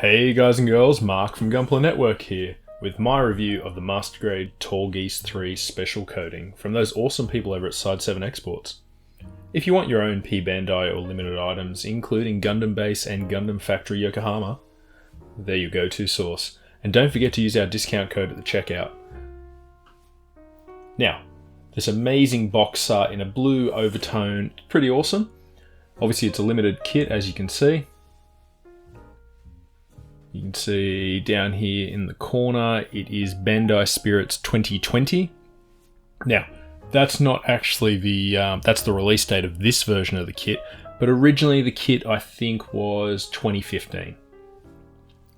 Hey guys and girls, Mark from Gunpla Network here, with my review of the Master Grade Tallgeese III Special Coating from those awesome people over at Side 7 Exports. If you want your own P Bandai or limited items, including Gundam Base and Gundam Factory Yokohama, they're your go-to source. And don't forget to use our discount code at the checkout. Now, this amazing box art in a blue overtone, pretty awesome. Obviously it's a limited kit, as you can see. You can see down here in the corner, it is Bandai Spirits 2020. Now, that's not actually that's the release date of this version of the kit, but originally the kit I think was 2015,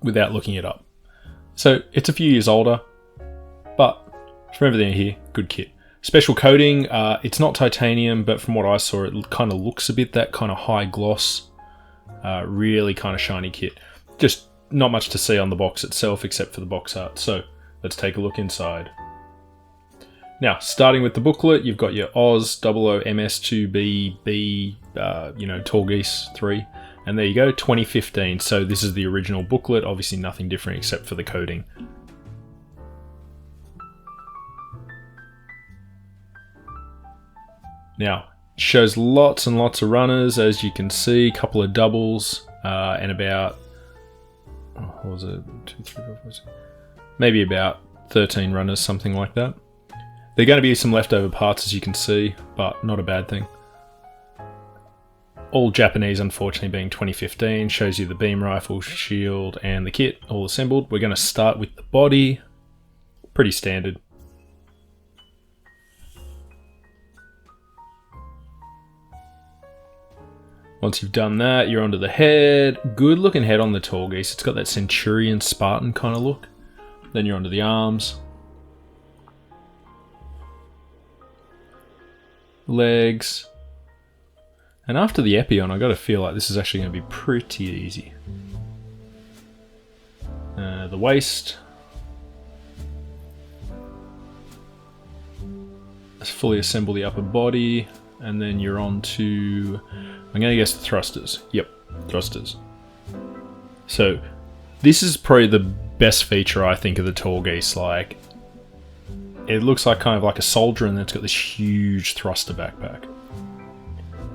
without looking it up. So it's a few years older, but from everything here, good kit. Special coating, it's not titanium, but from what I saw, it kind of looks a bit that kind of high gloss, really kind of shiny kit. Just not much to see on the box itself except for the box art, so let's take a look inside. Now, starting with the booklet, you've got your Oz 00MS2BB, Tallgeese III, and there you go, 2015. So this is the original booklet, obviously nothing different except for the coating. Now, it shows lots and lots of runners, as you can see, a couple of doubles, and about, what was it, 2, 3, 4, 5, 6, maybe about 13 runners, something like that. There are going to be some leftover parts, as you can see, but not a bad thing. All Japanese, unfortunately, being 2015, shows you the beam rifle, shield, and the kit all assembled. We're going to start with the body, pretty standard. Once you've done that, you're onto the head. Good looking head on the Tallgeese. It's got that Centurion Spartan kind of look. Then you're onto the arms. Legs. And after the Epion, I got to feel like this is actually going to be pretty easy. The waist. Let's fully assemble the upper body. And then you're on to, I'm going to guess the thrusters. Yep, thrusters. So this is probably the best feature, I think, of the Tallgeese. Like, it looks like kind of like a soldier, and then it's got this huge thruster backpack.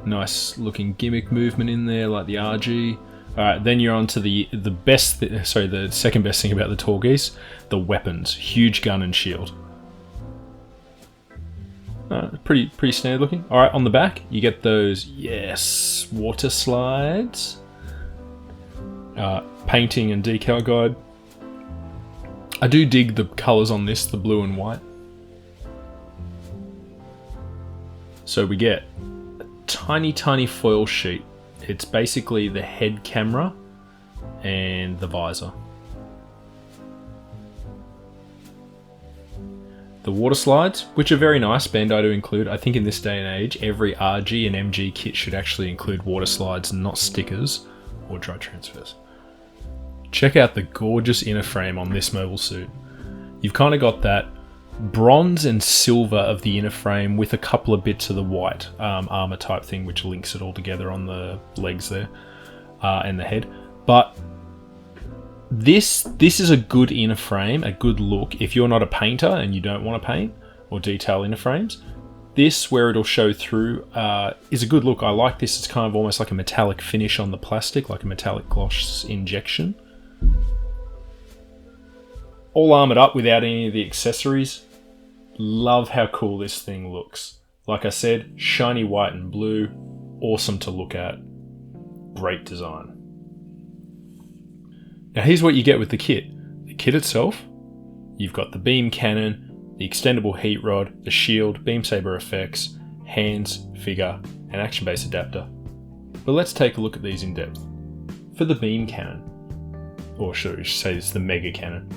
Nice looking gimmick movement in there, like the RG. Alright, then you're on to the second best thing about the Tallgeese, the weapons. Huge gun and shield. Pretty standard looking. Alright, on the back, you get those, yes, water slides. Painting and decal guide. I do dig the colours on this, the blue and white. So we get a tiny foil sheet. It's basically the head camera and the visor. The water slides, which are very nice, Bandai to include. I think in this day and age, every RG and MG kit should actually include water slides, not stickers or dry transfers. Check out the gorgeous inner frame on this mobile suit. You've kind of got that bronze and silver of the inner frame with a couple of bits of the white armor type thing, which links it all together on the legs there and the head. But This is a good inner frame, a good look. If you're not a painter and you don't want to paint or detail inner frames, this, where it'll show through, is a good look. I like this. It's kind of almost like a metallic finish on the plastic, like a metallic gloss injection. All armored up without any of the accessories. Love how cool this thing looks. Like I said, shiny white and blue. Awesome to look at. Great design. Now here's what you get with the kit. The kit itself, you've got the beam cannon, the extendable heat rod, the shield, beam saber effects, hands, figure, and action base adapter. But let's take a look at these in depth. For the beam cannon, or should we say it's the mega cannon.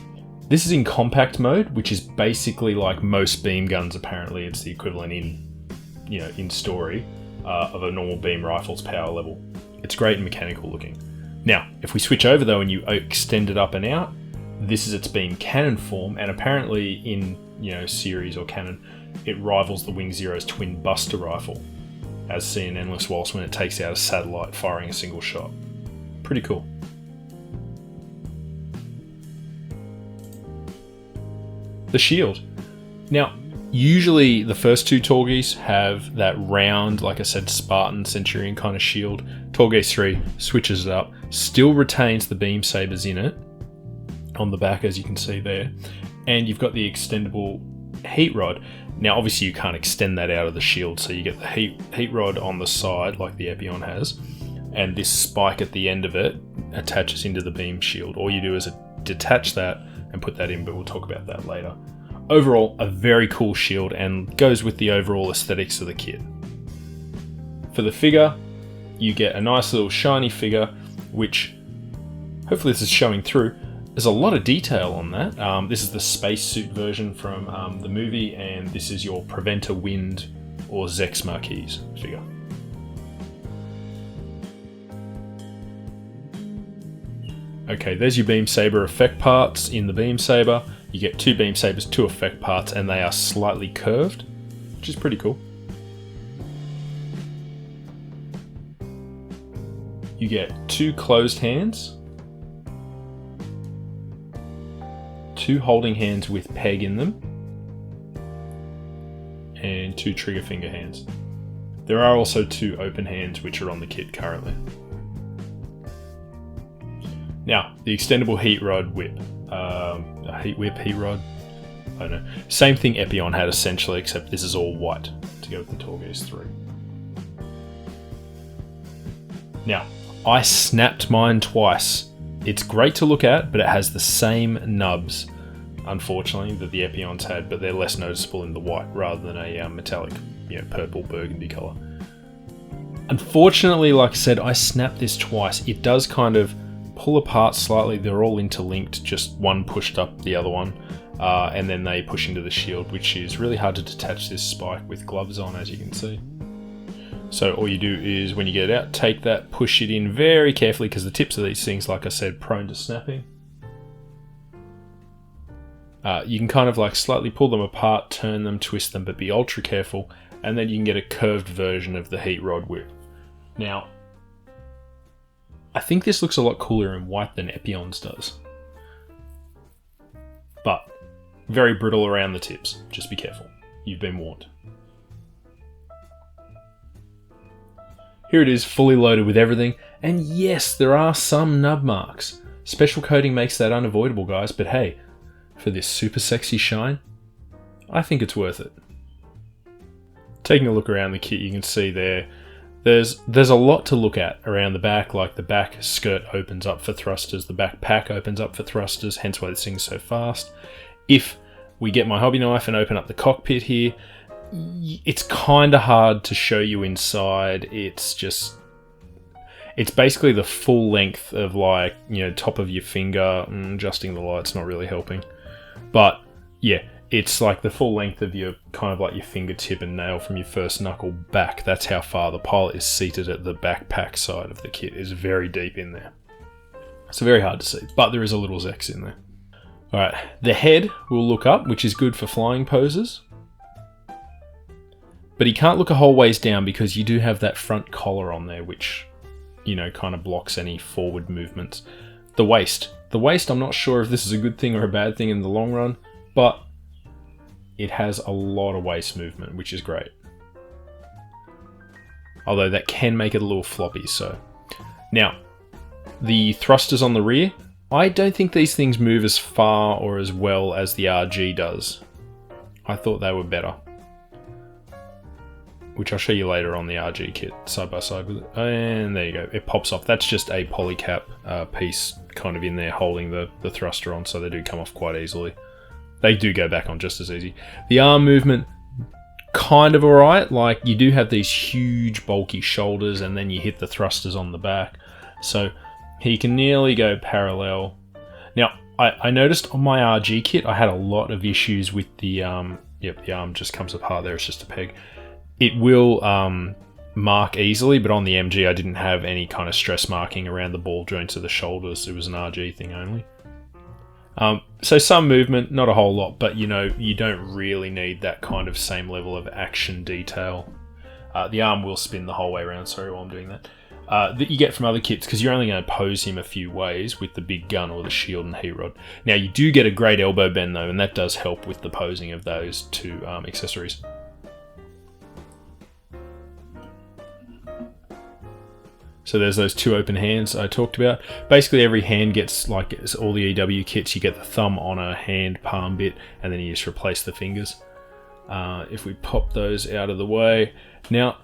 This is in compact mode, which is basically like most beam guns. Apparently it's the equivalent in story of a normal beam rifle's power level. It's great and mechanical looking. Now, if we switch over though and you extend it up and out, this is its beam cannon form, and apparently in series or canon, it rivals the Wing Zero's twin buster rifle, as seen in Endless Waltz when it takes out a satellite firing a single shot. Pretty cool. the shield. Now, usually the first two Tallgeese have that round, like I said, Spartan Centurion kind of shield. Tallgeese 3 switches it up, still retains the beam sabers in it on the back, as you can see there, and you've got the extendable heat rod. Now, obviously, you can't extend that out of the shield, so you get the heat rod on the side, like the Epion has, and this spike at the end of it attaches into the beam shield. All you do is detach that and put that in, but we'll talk about that later. Overall, a very cool shield and goes with the overall aesthetics of the kit. For the figure, you get a nice little shiny figure, which hopefully this is showing through. There's a lot of detail on that. This is the spacesuit version from the movie, and this is your Preventer Wind or Zechs Merquise figure. Okay, there's your beam saber effect parts in the beam saber. You get two beam sabers, two effect parts, and they are slightly curved, which is pretty cool. You get two closed hands, two holding hands with peg in them, and two trigger finger hands. There are also two open hands which are on the kit currently. Now, the extendable heat rod whip. Heat rod? I don't know. Same thing Epion had essentially, except this is all white to go with the Tallgeese III. Now, I snapped mine twice. It's great to look at, but it has the same nubs, unfortunately, that the Epions had, but they're less noticeable in the white rather than a metallic, purple burgundy colour. Unfortunately, like I said, I snapped this twice. It does kind of pull apart slightly. They're all interlinked, just one pushed up the other one, and then they push into the shield, which is really hard to detach this spike with gloves on, as you can see. So all you do is, when you get it out, take that, push it in very carefully, because the tips of these things, like I said, prone to snapping. You can kind of like slightly pull them apart, turn them, twist them, but be ultra careful, and then you can get a curved version of the heat rod whip. Now, I think this looks a lot cooler in white than Epion's does. But very brittle around the tips. Just be careful. You've been warned. Here it is, fully loaded with everything. And yes, there are some nub marks. Special coating makes that unavoidable, guys. But hey, for this super sexy shine, I think it's worth it. Taking a look around the kit, you can see there's a lot to look at around the back, like the back skirt opens up for thrusters, the back pack opens up for thrusters, hence why this thing's so fast. If we get my hobby knife and open up the cockpit here, it's kind of hard to show you inside. It's basically the full length of top of your finger. Adjusting the light's not really helping. But yeah, it's like the full length of your your fingertip and nail from your first knuckle back. That's how far the pilot is seated at the backpack side of the kit. Is very deep in there. It's very hard to see, but there is a little Zechs in there. Alright, the head will look up, which is good for flying poses. But he can't look a whole ways down because you do have that front collar on there, which, kind of blocks any forward movements. The waist, I'm not sure if this is a good thing or a bad thing in the long run, but it has a lot of waist movement, which is great. Although that can make it a little floppy, so. Now, the thrusters on the rear, I don't think these things move as far or as well as the RG does. I thought they were better. Which I'll show you later on the RG kit, side by side with it. And there you go, it pops off. That's just a polycap piece kind of in there holding the thruster on, so they do come off quite easily. They do go back on just as easy. The arm movement, kind of alright. Like, you do have these huge bulky shoulders and then you hit the thrusters on the back. So he can nearly go parallel. Now, I noticed on my RG kit, I had a lot of issues with the the arm just comes apart there, it's just a peg. It will mark easily, but on the MG I didn't have any kind of stress marking around the ball joints of the shoulders. It was an RG thing only. So some movement, not a whole lot, but you don't really need that kind of same level of action detail. The arm will spin the whole way around, sorry while I'm doing that. that you get from other kits, because you're only going to pose him a few ways with the big gun or the shield and heat rod. Now you do get a great elbow bend though, and that does help with the posing of those two accessories. So there's those two open hands I talked about. Basically every hand gets, like all the EW kits, you get the thumb on a hand palm bit, and then you just replace the fingers. If we pop those out of the way. Now,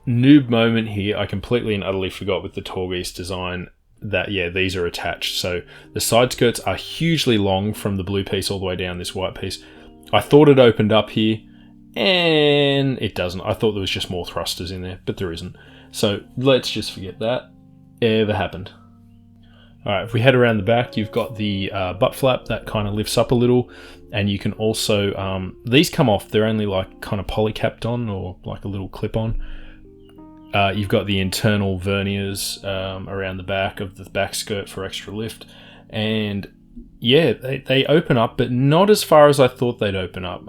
noob moment here, I completely and utterly forgot with the Tallgeese design that, yeah, these are attached. So the side skirts are hugely long from the blue piece all the way down this white piece. I thought it opened up here, and it doesn't. I thought there was just more thrusters in there, but there isn't. So let's just forget that ever happened. Alright, if we head around the back, you've got the butt flap that kind of lifts up a little, and you can also, these come off, they're only like kind of polycapped on, or like a little clip on. You've got the internal verniers around the back of the back skirt for extra lift, and yeah, they open up, but not as far as I thought they'd open up.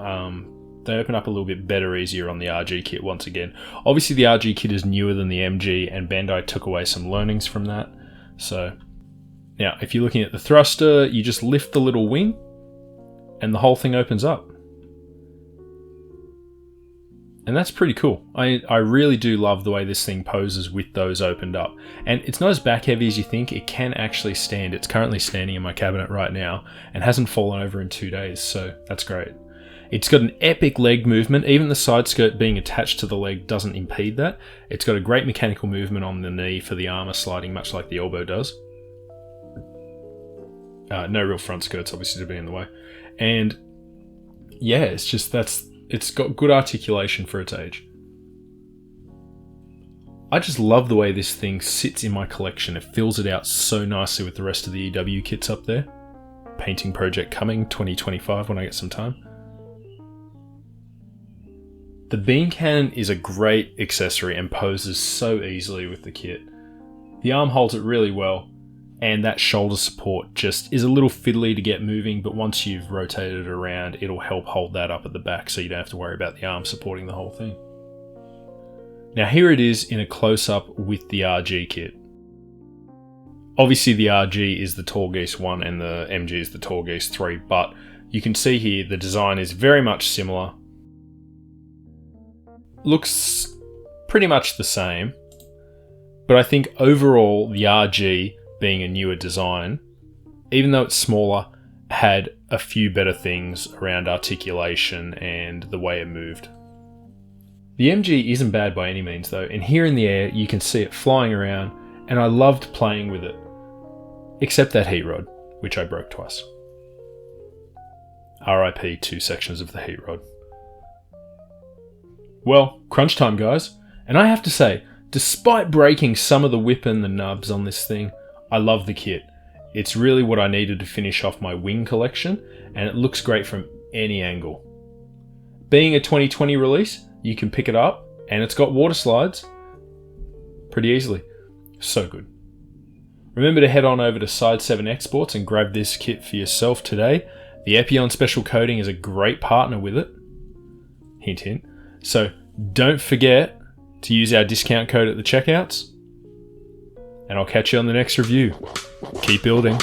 They open up a little bit better, easier on the RG kit once again. Obviously the RG kit is newer than the MG, and Bandai took away some learnings from that. So now if you're looking at the thruster, you just lift the little wing and the whole thing opens up. And that's pretty cool. I really do love the way this thing poses with those opened up. And it's not as back heavy as you think. It can actually stand. It's currently standing in my cabinet right now and hasn't fallen over in 2 days, so that's great. It's got an epic leg movement. Even the side skirt being attached to the leg doesn't impede that. It's got a great mechanical movement on the knee for the armor sliding, much like the elbow does. No real front skirts, obviously, to be in the way. And yeah, it's just, it's got good articulation for its age. I just love the way this thing sits in my collection. It fills it out so nicely with the rest of the EW kits up there. Painting project coming 2025 when I get some time. The beam cannon is a great accessory and poses so easily with the kit. The arm holds it really well, and that shoulder support just is a little fiddly to get moving, but once you've rotated it around, it'll help hold that up at the back so you don't have to worry about the arm supporting the whole thing. Now here it is in a close-up with the RG kit. Obviously the RG is the Tallgeese 1 and the MG is the Tallgeese 3, but you can see here the design is very much similar. Looks pretty much the same, but I think overall the RG, being a newer design, even though it's smaller, had a few better things around articulation and the way it moved. The MG isn't bad by any means though, and here in the air you can see it flying around, and I loved playing with it. Except that heat rod, which I broke twice. RIP 2 sections of the heat rod. Well, crunch time guys, and I have to say, despite breaking some of the whip and the nubs on this thing, I love the kit. It's really what I needed to finish off my wing collection, and it looks great from any angle. Being a 2020 release, you can pick it up, and it's got water slides pretty easily. So good. Remember to head on over to Side 7 Exports and grab this kit for yourself today. The Epion Special Coating is a great partner with it. Hint hint. So don't forget to use our discount code at the checkouts. And I'll catch you on the next review. Keep building.